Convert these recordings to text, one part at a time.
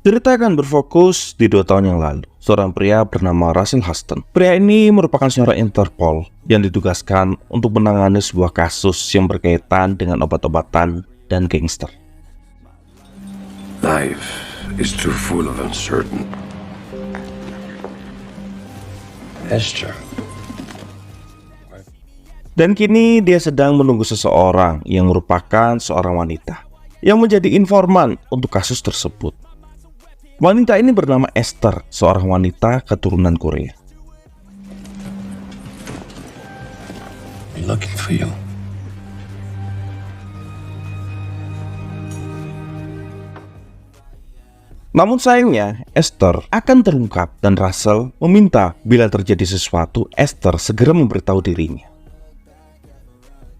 Cerita akan berfokus di 2 tahun yang lalu. Seorang pria bernama Russell Huston. Pria ini merupakan seorang Interpol yang ditugaskan untuk menangani sebuah kasus yang berkaitan dengan obat-obatan dan gangster. Life is too full of uncertainty. Esther. Dan kini dia sedang menunggu seseorang yang merupakan seorang wanita yang menjadi informan untuk kasus tersebut. Wanita ini bernama Esther, seorang wanita keturunan Korea. We're looking for you. Namun sayangnya, Esther akan terungkap dan Russell meminta bila terjadi sesuatu, Esther segera memberitahu dirinya.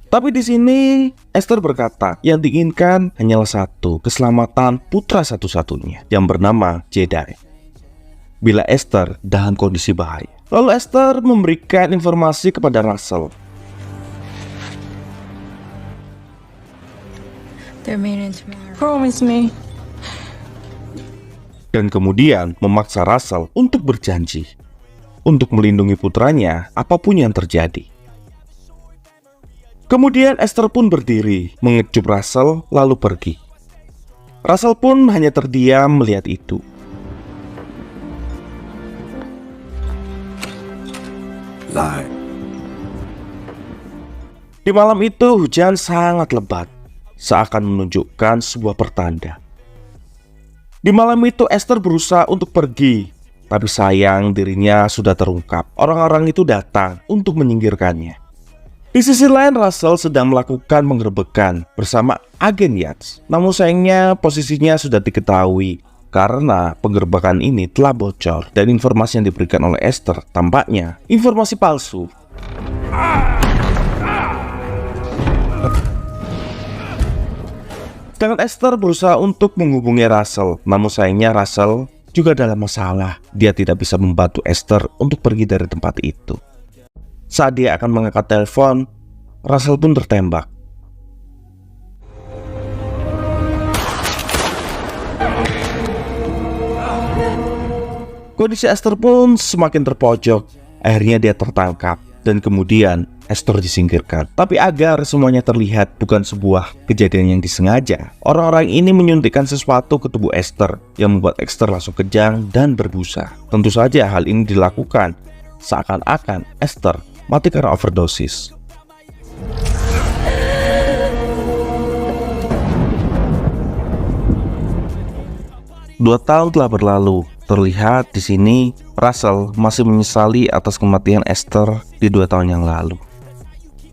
Tapi di sini Esther berkata yang diinginkan hanyalah satu, keselamatan putra satu-satunya yang bernama Jedi. Bila Esther dalam kondisi bahaya. Lalu Esther memberikan informasi kepada Russell. They're meeting tomorrow. Promise me. Dan kemudian memaksa Russell untuk berjanji untuk melindungi putranya apapun yang terjadi. Kemudian Esther pun berdiri, mengecup Russell lalu pergi. Russell pun hanya terdiam melihat itu. Lie. Di malam itu hujan sangat lebat, seakan menunjukkan sebuah pertanda. Di malam itu Esther berusaha untuk pergi, tapi sayang dirinya sudah terungkap. Orang-orang itu datang untuk menyingkirkannya. Di sisi lain Russell sedang melakukan penggerbekan bersama agen Yates. Namun sayangnya posisinya sudah diketahui karena penggerbekan ini telah bocor dan informasi yang diberikan oleh Esther tampaknya informasi palsu. Sedangkan Esther berusaha untuk menghubungi Russell, namun sayangnya Russell juga dalam masalah. Dia tidak bisa membantu Esther untuk pergi dari tempat itu. Saat dia akan mengangkat telepon, Russell pun tertembak. Kondisi Esther pun semakin terpojok. Akhirnya dia tertangkap dan kemudian Esther disingkirkan. Tapi agar semuanya terlihat bukan sebuah kejadian yang disengaja, orang-orang ini menyuntikkan sesuatu ke tubuh Esther yang membuat Esther langsung kejang dan berbusa. Tentu saja hal ini dilakukan seakan-akan Esther mati karena overdosis. Dua tahun telah berlalu. Terlihat di sini Russell masih menyesali atas kematian Esther di 2 tahun yang lalu.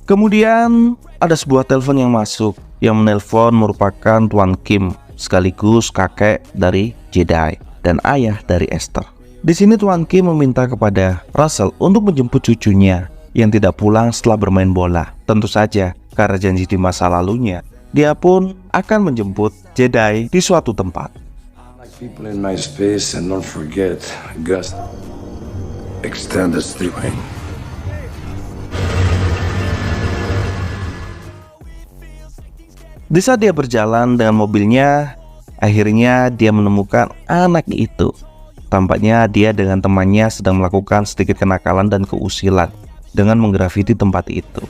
Kemudian ada sebuah telepon yang masuk. Yang menelpon merupakan Tuan Kim, sekaligus kakek dari Jedi dan ayah dari Esther. Di sini Tuan Kim meminta kepada Russell untuk menjemput cucunya yang tidak pulang setelah bermain bola. Tentu saja karena janji di masa lalunya, dia pun akan menjemput Jedi di suatu tempat. People in my space, and don't forget, Gus. Extended freeway. Di saat dia berjalan dengan mobilnya, akhirnya dia menemukan anak itu. Tampaknya dia dengan temannya sedang melakukan sedikit kenakalan dan keusilan dengan menggrafiti tempat itu.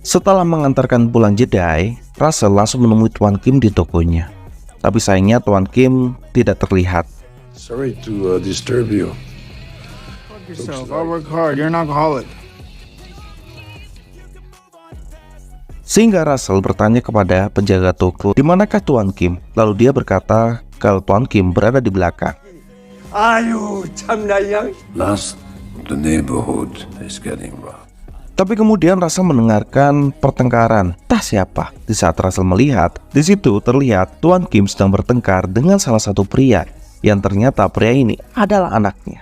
Setelah mengantarkan pulang Jedi, Russell langsung menemui Tuan Kim di tokonya. Tapi sayangnya Tuan Kim tidak terlihat. Sorry to disturb you. Fuck yourself. I work hard. You're an alcoholic. Sehingga Russell bertanya kepada penjaga toko, "Di manakah Tuan Kim?" Lalu dia berkata kalau Tuan Kim berada di belakang. Last, the neighborhood is getting rough. Tapi kemudian Russell mendengarkan pertengkaran. Entah siapa. Di saat Russell melihat, di situ terlihat Tuan Kim sedang bertengkar dengan salah satu pria yang ternyata pria ini adalah anaknya.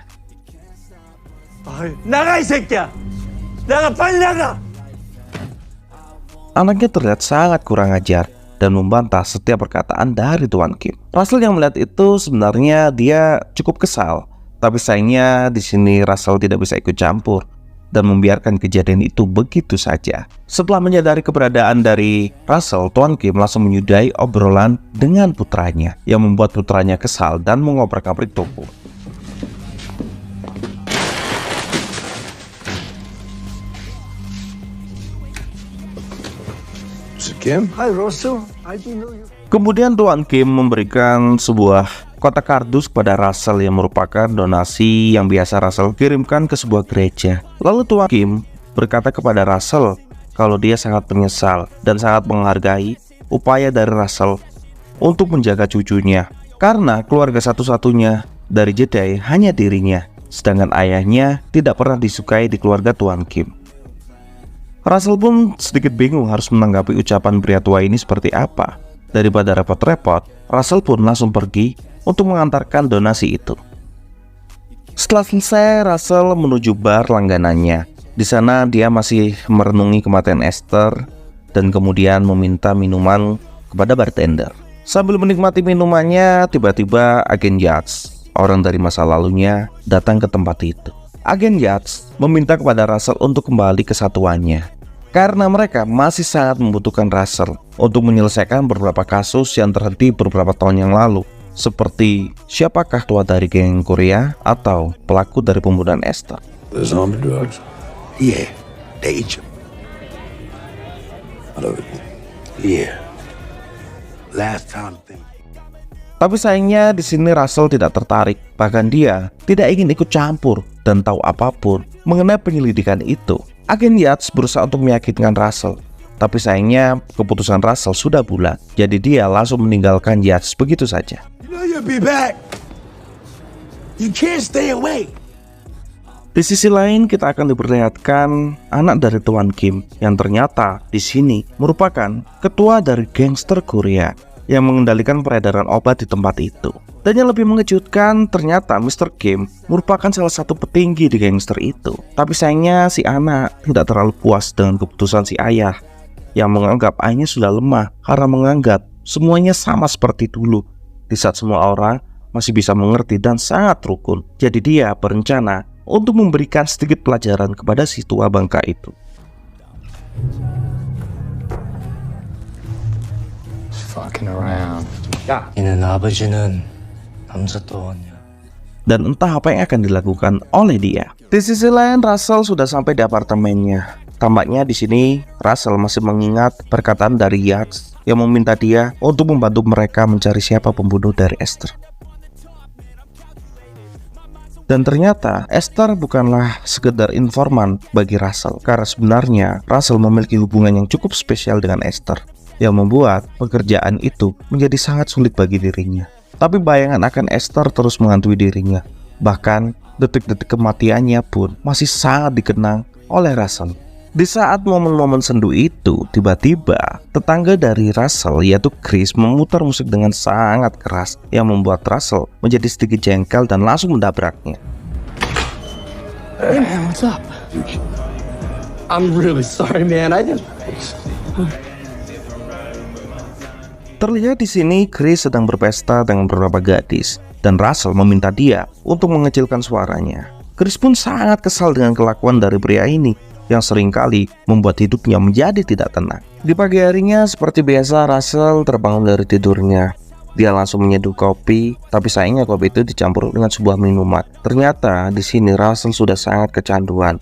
Anaknya terlihat sangat kurang ajar dan membantah setiap perkataan dari Tuan Kim. Russell yang melihat itu sebenarnya dia cukup kesal, tapi sayangnya di sini Russell tidak bisa ikut campur. dan membiarkan kejadian itu begitu saja. Setelah menyadari keberadaan dari Russell, Tuan Kim langsung menyudahi obrolan dengan putranya, yang membuat putranya kesal dan mengobrak-abrik toko. Kim? Hi, Russell. I didn't know you. Kemudian Tuan Kim memberikan sebuah kotak kardus kepada Russell yang merupakan donasi yang biasa Russell kirimkan ke sebuah gereja. Lalu Tuan Kim berkata kepada Russell kalau dia sangat menyesal dan sangat menghargai upaya dari Russell untuk menjaga cucunya, karena keluarga satu-satunya dari Jedi hanya dirinya, sedangkan ayahnya tidak pernah disukai di keluarga Tuan Kim. Russell pun sedikit bingung harus menanggapi ucapan pria tua ini seperti apa. Daripada repot-repot, Russell pun langsung pergi untuk mengantarkan donasi itu. Setelah selesai, Russell menuju bar langganannya. Di sana dia masih merenungi kematian Esther dan kemudian meminta minuman kepada bartender. Sambil menikmati minumannya, tiba-tiba agen Yates, orang dari masa lalunya, datang ke tempat itu. Agen Yates meminta kepada Russell untuk kembali ke satuannya, karena mereka masih sangat membutuhkan Russell untuk menyelesaikan beberapa kasus yang terhenti beberapa tahun yang lalu, seperti siapakah tua dari geng Korea atau pelaku dari pembunuhan Esther. The zombie drugs? Yeah, they eat you. Out of it. Yeah. Last time thing. Tapi sayangnya di sini Russell tidak tertarik, bahkan dia tidak ingin ikut campur dan tahu apapun mengenai penyelidikan itu. Agen Yates berusaha untuk meyakinkan Russell, tapi sayangnya keputusan Russell sudah bulat, jadi dia langsung meninggalkan Yates begitu saja. You know you'll be back. You can't stay away. Di sisi lain kita akan diperlihatkan anak dari Tuan Kim yang ternyata di sini merupakan ketua dari gangster Korea yang mengendalikan peredaran obat di tempat itu. Dan yang lebih mengejutkan, ternyata Mr. Kim merupakan salah satu petinggi di gangster itu. Tapi sayangnya si anak tidak terlalu puas dengan keputusan si ayah yang menganggap ayahnya sudah lemah karena menganggap semuanya sama seperti dulu, di saat semua orang masih bisa mengerti dan sangat rukun. Jadi dia berencana untuk memberikan sedikit pelajaran kepada si tua bangka itu. Fucking around. 이는 아버지는 남자다웠냐? Dan entah apa yang akan dilakukan oleh dia. Di sisi lain, Russell sudah sampai di apartemennya. Tampaknya di sini Russell masih mengingat perkataan dari Yates yang meminta dia untuk membantu mereka mencari siapa pembunuh dari Esther. Dan ternyata Esther bukanlah sekedar informan bagi Russell, karena sebenarnya Russell memiliki hubungan yang cukup spesial dengan Esther, yang membuat pekerjaan itu menjadi sangat sulit bagi dirinya. Tapi bayangan akan Esther terus menghantui dirinya. Bahkan detik-detik kematiannya pun masih sangat dikenang oleh Russell. Di saat momen-momen sendu itu, tiba-tiba tetangga dari Russell yaitu Chris memutar musik dengan sangat keras yang membuat Russell menjadi sedikit jengkel dan langsung mendabraknya. Hey man, what's up? I'm really sorry, man. I just. Terlihat di sini Chris sedang berpesta dengan beberapa gadis dan Russell meminta dia untuk mengecilkan suaranya. Chris pun sangat kesal dengan kelakuan dari pria ini yang seringkali membuat hidupnya menjadi tidak tenang. Di pagi harinya seperti biasa Russell terbangun dari tidurnya. Dia langsung menyeduh kopi, tapi sayangnya kopi itu dicampur dengan sebuah minuman. Ternyata di sini Russell sudah sangat kecanduan,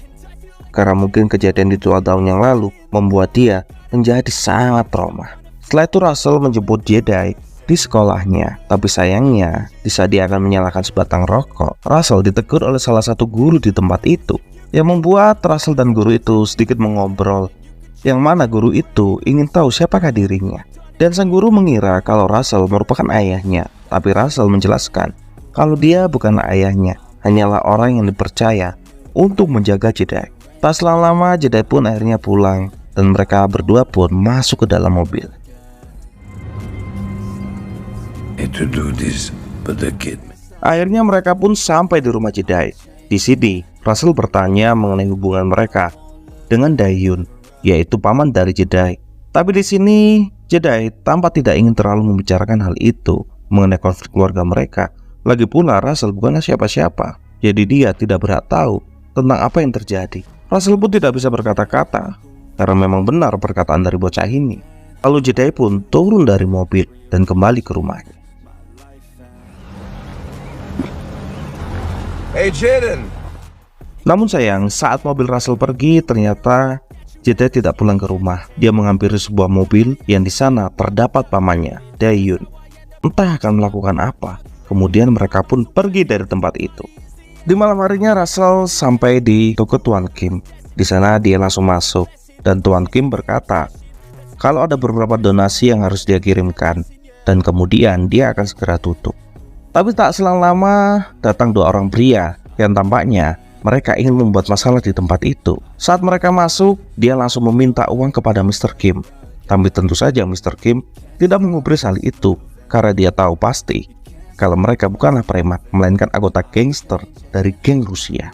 karena mungkin kejadian di 2 tahun yang lalu membuat dia menjadi sangat trauma. Setelah itu Russell menjemput Jedi di sekolahnya, tapi sayangnya di saat dia akan menyalakan sebatang rokok, Russell ditegur oleh salah satu guru di tempat itu, yang membuat Russell dan guru itu sedikit mengobrol, yang mana guru itu ingin tahu siapakah dirinya. Dan sang guru mengira kalau Russell merupakan ayahnya, tapi Russell menjelaskan kalau dia bukanlah ayahnya, hanyalah orang yang dipercaya untuk menjaga Jedi. Tak selang lama Jedi pun akhirnya pulang, dan mereka berdua pun masuk ke dalam mobil. To do this, but the kid. Akhirnya mereka pun sampai di rumah Jedi. Di sini, Russell bertanya mengenai hubungan mereka dengan Dayun, yaitu paman dari Jedi. Tapi di sini, Jedi tampak tidak ingin terlalu membicarakan hal itu mengenai konflik keluarga mereka. Lagi pula Russell bukanlah siapa-siapa, jadi dia tidak berhak tahu tentang apa yang terjadi. Russell pun tidak bisa berkata-kata karena memang benar perkataan dari bocah ini. Lalu Jedi pun turun dari mobil dan kembali ke rumahnya. Hey, Jaden. Namun sayang, saat mobil Russell pergi, ternyata Jedi tidak pulang ke rumah. Dia menghampiri sebuah mobil yang di sana terdapat pamannya, Dae-yoon. Entah akan melakukan apa. Kemudian mereka pun pergi dari tempat itu. Di malam harinya Russell sampai di toko Tuan Kim. Di sana dia langsung masuk dan Tuan Kim berkata kalau ada beberapa donasi yang harus dia kirimkan dan kemudian dia akan segera tutup. Tapi tak selang lama datang dua orang pria yang tampaknya mereka ingin membuat masalah di tempat itu. Saat mereka masuk, dia langsung meminta uang kepada Mr. Kim. Tapi tentu saja Mr. Kim tidak mengubris hal itu karena dia tahu pasti kalau mereka bukanlah preman, melainkan anggota gangster dari geng Rusia.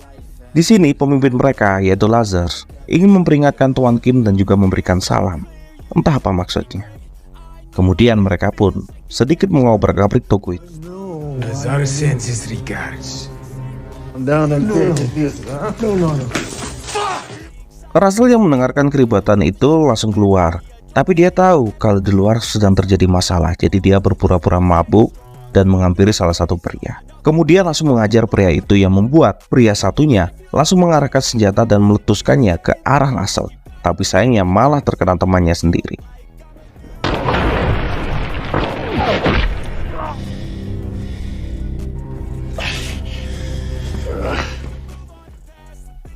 Di sini pemimpin mereka yaitu Lazar ingin memperingatkan Tuan Kim dan juga memberikan salam. Entah apa maksudnya. Kemudian mereka pun sedikit mengobrak-abrik toko itu. Lazar sends his regards. Russell yang mendengarkan keribatan itu langsung keluar. Tapi dia tahu kalau di luar sedang terjadi masalah, jadi dia berpura-pura mabuk dan menghampiri salah satu pria. Kemudian langsung mengajar pria itu yang membuat pria satunya langsung mengarahkan senjata dan meletuskannya ke arah Russell. Tapi sayangnya malah terkena temannya sendiri.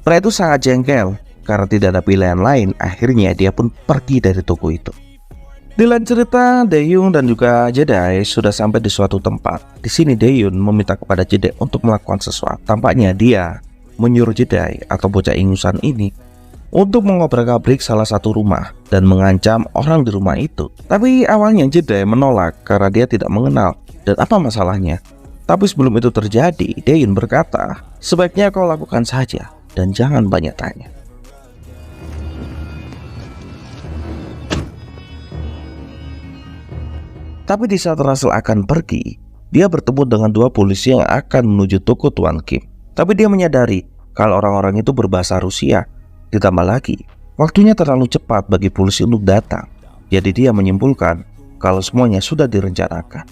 Pria itu sangat jengkel karena tidak ada pilihan lain. Akhirnya dia pun pergi dari toko itu. Di lain cerita, Dae-yoon dan juga Jedi sudah sampai di suatu tempat. Di sini Dae-yoon meminta kepada Jedi untuk melakukan sesuatu. Tampaknya dia menyuruh Jedi atau bocah ingusan ini untuk mengobrak-abrik salah satu rumah dan mengancam orang di rumah itu. Tapi awalnya Jedi menolak karena dia tidak mengenal dan apa masalahnya. Tapi sebelum itu terjadi, Dae-yoon berkata, sebaiknya kau lakukan saja dan jangan banyak tanya. Tapi di saat Russell akan pergi, dia bertemu dengan dua polisi yang akan menuju toko Tuan Kim. Tapi dia menyadari kalau orang-orang itu berbahasa Rusia. Ditambah lagi, waktunya terlalu cepat bagi polisi untuk datang. Jadi dia menyimpulkan kalau semuanya sudah direncanakan.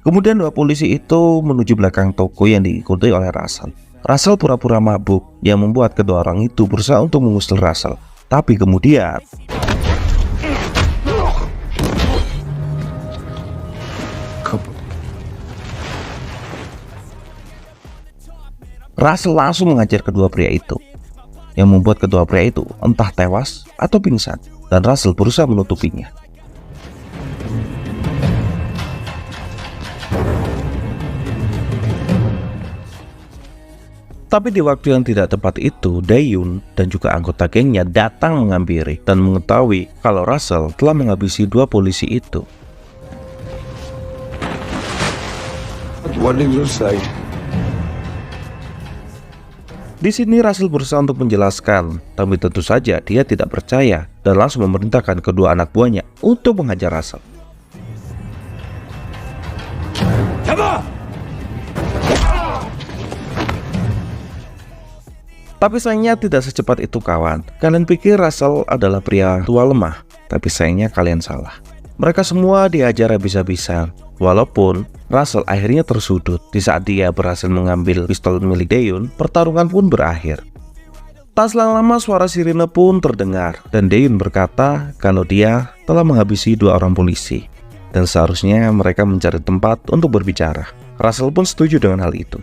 Kemudian dua polisi itu menuju belakang toko yang diikuti oleh Russell. Russell pura-pura mabuk yang membuat kedua orang itu berusaha untuk mengusir Russell. Tapi kemudian Russell langsung mengajar kedua pria itu, yang membuat kedua pria itu entah tewas atau pingsan, dan Russell berusaha menutupinya. Tapi di waktu yang tidak tepat itu, Dae-yoon dan juga anggota gengnya datang menghampiri dan mengetahui kalau Russell telah menghabisi dua polisi itu. What did you say? Di sini Russell berusaha untuk menjelaskan, tapi tentu saja dia tidak percaya dan langsung memerintahkan kedua anak buahnya untuk menghajar Russell. Tapi sayangnya tidak secepat itu kawan. Kalian pikir Russell adalah pria tua lemah, tapi sayangnya kalian salah. Mereka semua diajar habis-habisan. Walaupun Russell akhirnya tersudut di saat dia berhasil mengambil pistol milik Dae-yoon, pertarungan pun berakhir. Tak selang lama suara sirine pun terdengar dan Dae-yoon berkata kalau dia telah menghabisi dua orang polisi dan seharusnya mereka mencari tempat untuk berbicara. Russell pun setuju dengan hal itu.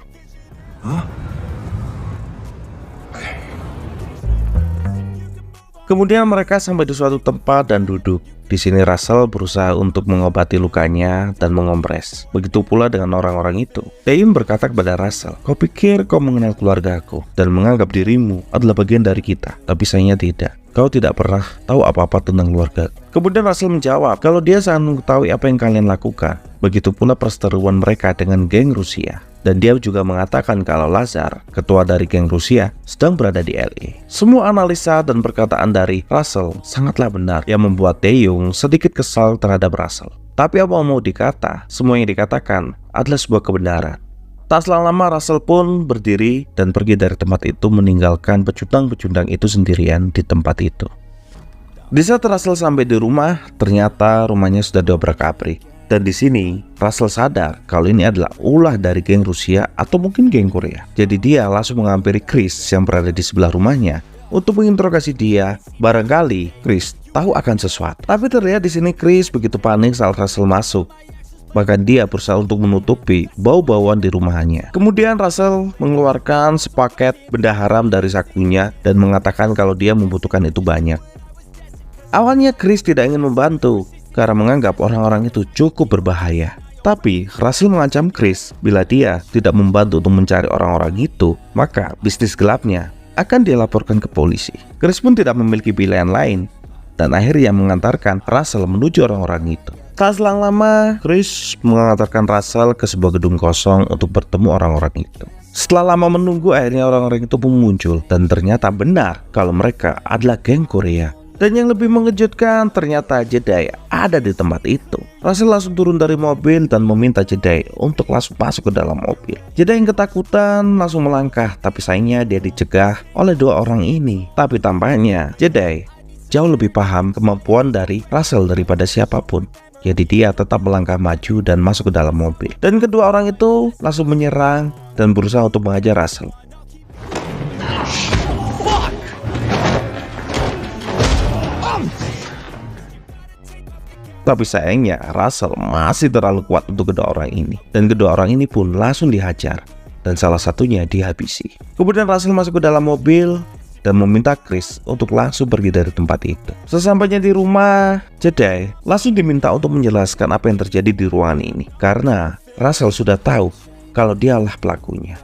Kemudian mereka sampai di suatu tempat dan duduk. Di sini Russell berusaha untuk mengobati lukanya dan mengompres. Begitu pula dengan orang-orang itu. Dae-yoon berkata kepada Russell, kau pikir kau mengenal keluargaku dan menganggap dirimu adalah bagian dari kita. Tapi sayangnya tidak. Kau tidak pernah tahu apa-apa tentang keluarga. Kemudian Russell menjawab kalau dia sangat mengetahui apa yang kalian lakukan. Begitu pula perseteruan mereka dengan geng Rusia. Dan dia juga mengatakan kalau Lazar, ketua dari geng Rusia, sedang berada di LA. Semua analisa dan perkataan dari Russell sangatlah benar yang membuat Dae-yoon sedikit kesal terhadap Russell. Tapi apa mau dikata, semua yang dikatakan adalah sebuah kebenaran. Tak selang lama Russell pun berdiri dan pergi dari tempat itu, meninggalkan pecundang-pecundang itu sendirian di tempat itu. Di saat Russell sampai di rumah, ternyata rumahnya sudah diobrak-abrik. Dan di sini Russell sadar kalau ini adalah ulah dari geng Rusia atau mungkin geng Korea. Jadi dia langsung menghampiri Chris yang berada di sebelah rumahnya untuk menginterogasi dia. Barangkali Chris tahu akan sesuatu. Tapi terlihat di sini Chris begitu panik saat Russell masuk. Bahkan dia berusaha untuk menutupi bau-bauan di rumahnya. Kemudian Russell mengeluarkan sepaket benda haram dari sakunya dan mengatakan kalau dia membutuhkan itu banyak. Awalnya Chris tidak ingin membantu karena menganggap orang-orang itu cukup berbahaya. Tapi Russell mengancam Chris bila dia tidak membantu untuk mencari orang-orang itu, maka bisnis gelapnya akan dia laporkan ke polisi. Chris pun tidak memiliki pilihan lain dan akhirnya mengantarkan Russell menuju orang-orang itu. Tak selang lama, Chris mengantarkan Russell ke sebuah gedung kosong untuk bertemu orang-orang itu. Setelah lama menunggu, akhirnya orang-orang itu pun muncul dan ternyata benar kalau mereka adalah geng Korea. Dan yang lebih mengejutkan, ternyata Jedi ada di tempat itu. Russell langsung turun dari mobil dan meminta Jedi untuk langsung masuk ke dalam mobil. Jedi yang ketakutan langsung melangkah, tapi sayangnya dia dicegah oleh dua orang ini. Tapi tampaknya Jedi jauh lebih paham kemampuan dari Russell daripada siapapun. Jadi dia tetap melangkah maju dan masuk ke dalam mobil. Dan kedua orang itu langsung menyerang dan berusaha untuk mengajar Russell. Tapi sayangnya Russell masih terlalu kuat untuk kedua orang ini. Dan kedua orang ini pun langsung dihajar. Dan salah satunya dihabisi. Kemudian Russell masuk ke dalam mobil dan meminta Chris untuk langsung pergi dari tempat itu. Sesampainya di rumah, Jedi langsung diminta untuk menjelaskan apa yang terjadi di ruangan ini. Karena Russell sudah tahu kalau dialah pelakunya.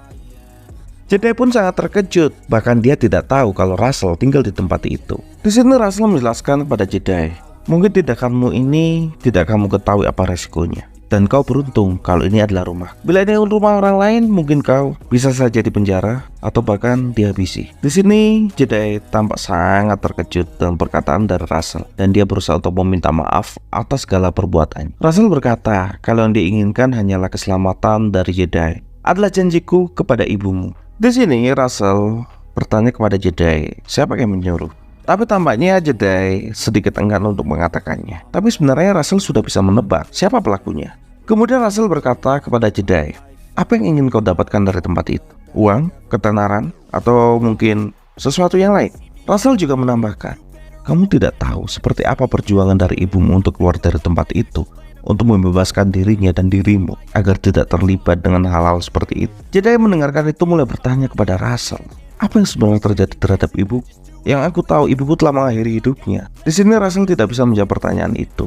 Jedi pun sangat terkejut, bahkan dia tidak tahu kalau Russell tinggal di tempat itu. Di sini Russell menjelaskan kepada Jedi, mungkin tindakanmu ini tidak kamu ketahui apa resikonya. Dan kau beruntung kalau ini adalah rumah. Bila ini rumah orang lain, mungkin kau bisa saja dipenjara atau bahkan dihabisi. Di sini Jedi tampak sangat terkejut dengan perkataan dari Russell dan dia berusaha untuk meminta maaf atas segala perbuatannya. Russell berkata kalau yang diinginkan hanyalah keselamatan dari Jedi. Adalah janjiku kepada ibumu. Di sini Russell bertanya kepada Jedi, siapa yang menyuruh? Tapi tampaknya Jedi sedikit enggan untuk mengatakannya. Tapi sebenarnya Russell sudah bisa menebak siapa pelakunya. Kemudian Russell berkata kepada Jedi, apa yang ingin kau dapatkan dari tempat itu? Uang, ketenaran, atau mungkin sesuatu yang lain? Russell juga menambahkan, kamu tidak tahu seperti apa perjuangan dari ibumu untuk keluar dari tempat itu, untuk membebaskan dirinya dan dirimu agar tidak terlibat dengan hal-hal seperti itu. Jedi mendengarkan itu mulai bertanya kepada Russell, apa yang sebenarnya terjadi terhadap ibu? Yang aku tahu ibuku telah mengakhiri hidupnya. Di sini Russell tidak bisa menjawab pertanyaan itu.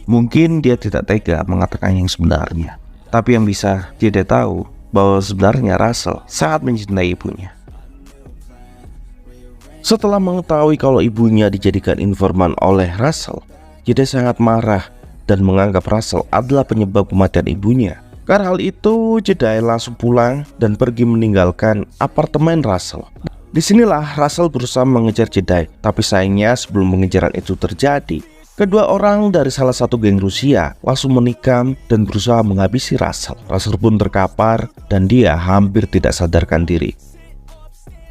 Mungkin dia tidak tega mengatakan yang sebenarnya. Tapi yang bisa Jedi tahu bahwa sebenarnya Russell sangat mencintai ibunya. Setelah mengetahui kalau ibunya dijadikan informan oleh Russell, Jedi sangat marah dan menganggap Russell adalah penyebab kematian ibunya. Karena hal itu, Jedi langsung pulang dan pergi meninggalkan apartemen Russell. Disinilah Russell berusaha mengejar Jedi, tapi sayangnya sebelum pengejaran itu terjadi, kedua orang dari salah satu geng Rusia langsung menikam dan berusaha menghabisi Russell. Russell pun terkapar dan dia hampir tidak sadarkan diri.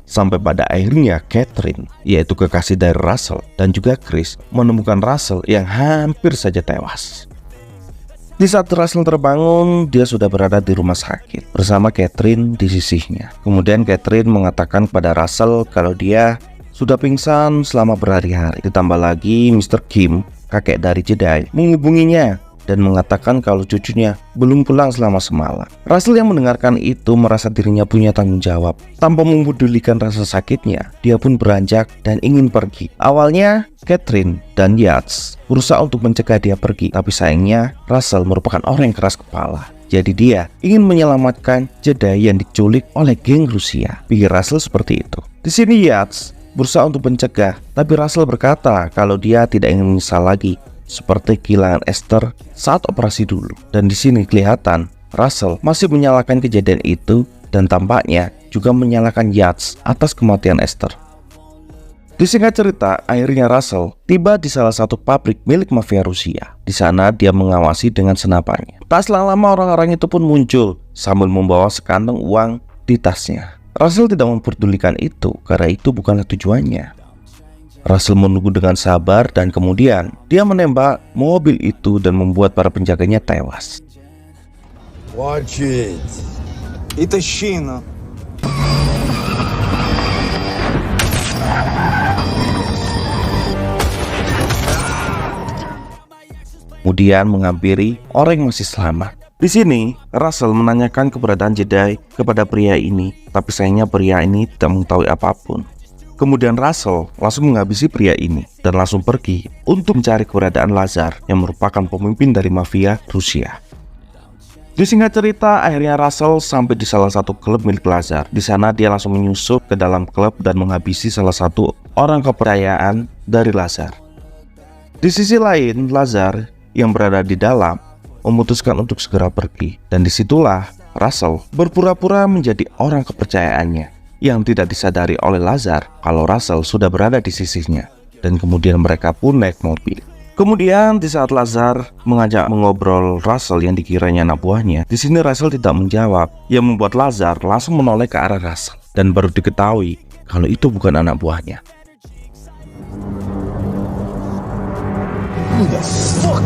Sampai pada akhirnya Catherine, yaitu kekasih dari Russell, dan juga Chris menemukan Russell yang hampir saja tewas. Di saat Russell terbangun, dia sudah berada di rumah sakit bersama Catherine di sisinya. Kemudian Catherine mengatakan kepada Russell kalau dia sudah pingsan selama berhari-hari. Ditambah lagi Mr. Kim, kakek dari Jedi, menghubunginya dan mengatakan kalau cucunya belum pulang selama semalam. Russell yang mendengarkan itu merasa dirinya punya tanggung jawab. Tanpa mempedulikan rasa sakitnya, dia pun beranjak dan ingin pergi. Awalnya Catherine dan Yates berusaha untuk mencegah dia pergi, tapi sayangnya Russell merupakan orang yang keras kepala. Jadi dia ingin menyelamatkan Jedi yang diculik oleh geng Rusia. Pikir Russell seperti itu. Di sini Yates berusaha untuk mencegah, tapi Russell berkata kalau dia tidak ingin menyesal lagi seperti kehilangan Esther saat operasi dulu. Dan di sini kelihatan Russell masih menyalahkan kejadian itu dan tampaknya juga menyalahkan Yates atas kematian Esther. Disingkat cerita, akhirnya Russell tiba di salah satu pabrik milik mafia Rusia. Di sana dia mengawasi dengan senapannya. Tak selang lama orang-orang itu pun muncul sambil membawa sekantong uang di tasnya. Russell tidak memperdulikan itu karena itu bukanlah tujuannya. Russell menunggu dengan sabar dan kemudian dia menembak mobil itu dan membuat para penjaganya tewas. Watch it. Это щина. Kemudian menghampiri orang yang masih selamat. Di sini, Russell menanyakan keberadaan Jedi kepada pria ini, tapi sayangnya pria ini tidak mengetahui apapun. Kemudian Russell langsung menghabisi pria ini dan langsung pergi untuk mencari keberadaan Lazar yang merupakan pemimpin dari mafia Rusia. Disingkat cerita, akhirnya Russell sampai di salah satu klub milik Lazar. Di sana dia langsung menyusup ke dalam klub dan menghabisi salah satu orang kepercayaan dari Lazar. Di sisi lain, Lazar yang berada di dalam memutuskan untuk segera pergi, dan disitulah Russell berpura-pura menjadi orang kepercayaannya yang tidak disadari oleh Lazar kalau Russell sudah berada di sisinya, dan kemudian mereka pun naik mobil. Kemudian di saat Lazar mengajak mengobrol Russell yang dikiranya anak buahnya, di sini Russell tidak menjawab, yang membuat Lazar langsung menoleh ke arah Russell dan baru diketahui kalau itu bukan anak buahnya. Who the fuck?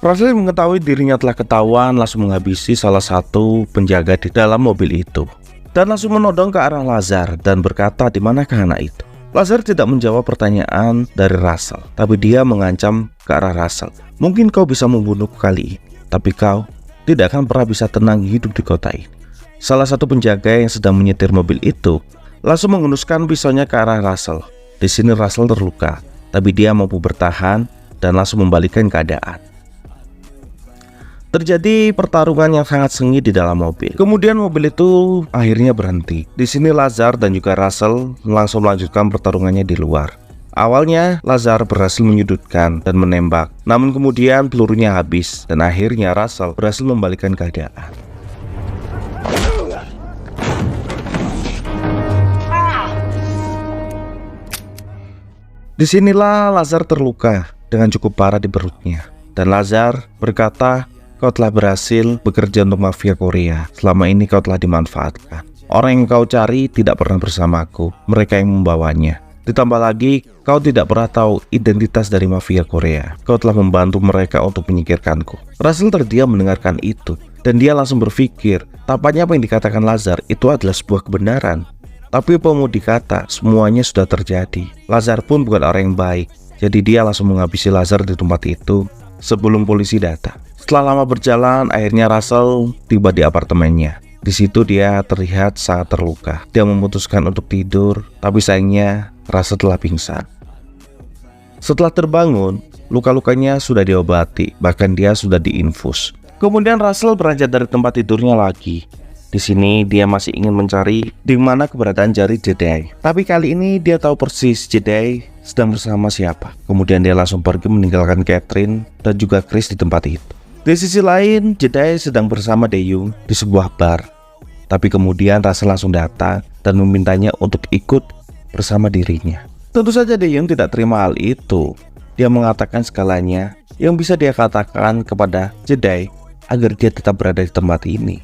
Russell mengetahui dirinya telah ketahuan, langsung menghabisi salah satu penjaga di dalam mobil itu dan langsung menodong ke arah Lazar dan berkata, "Di manakah anak itu?" Lazar tidak menjawab pertanyaan dari Russell, tapi dia mengancam ke arah Russell. "Mungkin kau bisa membunuhku kali ini, tapi kau tidak akan pernah bisa tenang hidup di kota ini." Salah satu penjaga yang sedang menyetir mobil itu langsung menghunuskan pisaunya ke arah Russell. Di sini Russell terluka, tapi dia mampu bertahan dan langsung membalikkan keadaan. Terjadi pertarungan yang sangat sengit di dalam mobil. Kemudian mobil itu akhirnya berhenti. Di sini Lazar dan juga Russell langsung melanjutkan pertarungannya di luar. Awalnya Lazar berhasil menyudutkan dan menembak, namun kemudian pelurunya habis dan akhirnya Russell berhasil membalikkan keadaan. Disinilah Lazar terluka dengan cukup parah di perutnya, dan Lazar berkata, "Kau telah berhasil bekerja untuk mafia Korea. Selama ini kau telah dimanfaatkan. Orang yang kau cari tidak pernah bersamaku, mereka yang membawanya. Ditambah lagi, kau tidak pernah tahu identitas dari mafia Korea. Kau telah membantu mereka untuk menyingkirkanku." Russell terdiam mendengarkan itu, dan dia langsung berpikir, tampaknya apa yang dikatakan Lazar itu adalah sebuah kebenaran. Tapi pemudi kata, semuanya sudah terjadi. Lazar pun bukan orang yang baik, jadi dia langsung menghabisi Lazar di tempat itu sebelum polisi datang. Setelah lama berjalan, akhirnya Russell tiba di apartemennya. Di situ dia terlihat sangat terluka. Dia memutuskan untuk tidur, tapi sayangnya Russell telah pingsan. Setelah terbangun, luka-lukanya sudah diobati, bahkan dia sudah diinfus. Kemudian Russell beranjak dari tempat tidurnya lagi. Di sini dia masih ingin mencari di mana keberadaan jari Jedi. Tapi kali ini dia tahu persis Jedi sedang bersama siapa. Kemudian dia langsung pergi meninggalkan Catherine dan juga Chris di tempat itu. Di sisi lain, Jedi sedang bersama Dae-Jung di sebuah bar. Tapi kemudian Russell langsung datang dan memintanya untuk ikut bersama dirinya. Tentu saja Dae-Jung tidak terima hal itu. Dia mengatakan segalanya yang bisa dia katakan kepada Jedi agar dia tetap berada di tempat ini.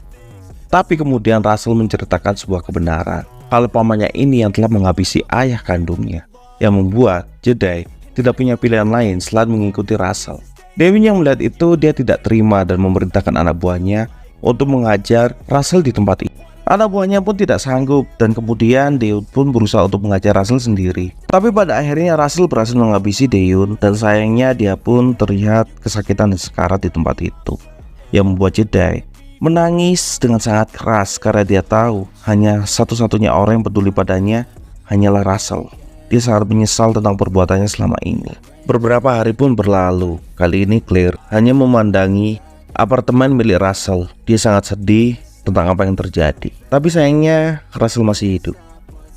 Tapi kemudian Russell menceritakan sebuah kebenaran. Kalau pamannya ini yang telah menghabisi ayah kandungnya, yang membuat Jedi tidak punya pilihan lain selain mengikuti Russell. Dewi yang melihat itu, dia tidak terima dan memerintahkan anak buahnya untuk mengajar Russell di tempat itu. Anak buahnya pun tidak sanggup dan kemudian Dae-Jung pun berusaha untuk mengajar Russell sendiri. Tapi pada akhirnya Russell berhasil menghabisi Dae-Jung dan sayangnya dia pun terlihat kesakitan dan sekarat di tempat itu, yang membuat Jedi menangis dengan sangat keras karena dia tahu hanya satu-satunya orang yang peduli padanya hanyalah Russell. Dia sangat menyesal tentang perbuatannya selama ini. Beberapa hari pun berlalu. Kali ini Claire hanya memandangi apartemen milik Russell. Dia sangat sedih tentang apa yang terjadi. Tapi sayangnya Russell masih hidup.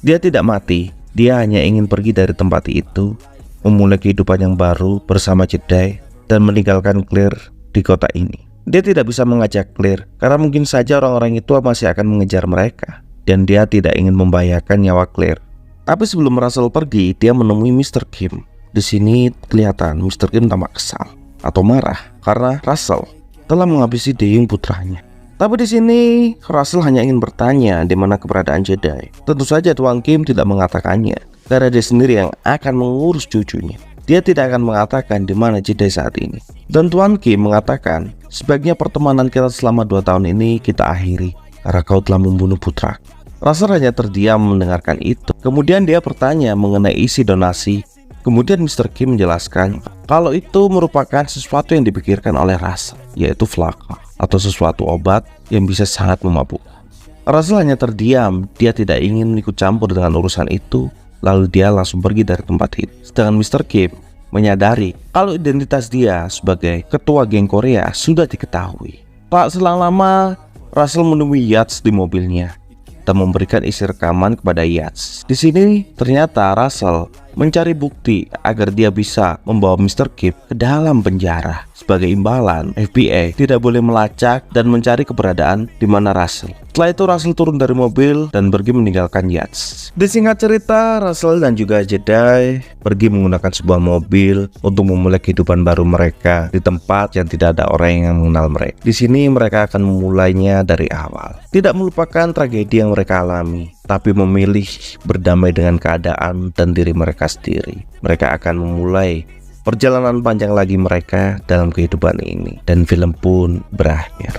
Dia tidak mati. Dia hanya ingin pergi dari tempat itu, memulai kehidupan yang baru bersama Jedi dan meninggalkan Claire di kota ini. Dia tidak bisa mengajak Claire karena mungkin saja orang-orang itu masih akan mengejar mereka, dan dia tidak ingin membahayakan nyawa Claire. Tapi sebelum Russell pergi, dia menemui Mr. Kim. Di sini kelihatan Mr. Kim tampak kesal atau marah karena Russell telah menghabisi Daeyoung putranya. Tapi di sini Russell hanya ingin bertanya di mana keberadaan Jedi. Tentu saja Tuan Kim tidak mengatakannya karena dia sendiri yang akan mengurus cucunya. Dia tidak akan mengatakan di mana Jedi saat ini. Dan Tuan Kim mengatakan, sebaiknya pertemanan kita selama 2 tahun ini kita akhiri karena kau telah membunuh putra. Russell hanya terdiam mendengarkan itu. Kemudian dia bertanya mengenai isi donasi. Kemudian Mr. Kim menjelaskan kalau itu merupakan sesuatu yang dipikirkan oleh Russell, yaitu Vlaka atau sesuatu obat yang bisa sangat memabukkan. Russell hanya terdiam, dia tidak ingin ikut campur dengan urusan itu. Lalu dia langsung pergi dari tempat itu. Sedangkan Mr. Kim menyadari kalau identitas dia sebagai ketua geng Korea sudah diketahui. Tak selang lama, Russell menemui Yates di mobilnya dan memberikan isi rekaman kepada Yates. Di sini ternyata Russell mencari bukti agar dia bisa membawa Mr. Kim ke dalam penjara. Sebagai imbalan, FBI tidak boleh melacak dan mencari keberadaan di mana Russell. Setelah itu Russell turun dari mobil dan pergi meninggalkan Yates. Disingkat cerita, Russell dan juga Jedi pergi menggunakan sebuah mobil untuk memulai kehidupan baru mereka di tempat yang tidak ada orang yang mengenal mereka. Di sini mereka akan memulainya dari awal. Tidak melupakan tragedi yang mereka alami, tapi memilih berdamai dengan keadaan dan diri mereka sendiri. Mereka akan memulai perjalanan panjang lagi mereka dalam kehidupan ini, dan film pun berakhir.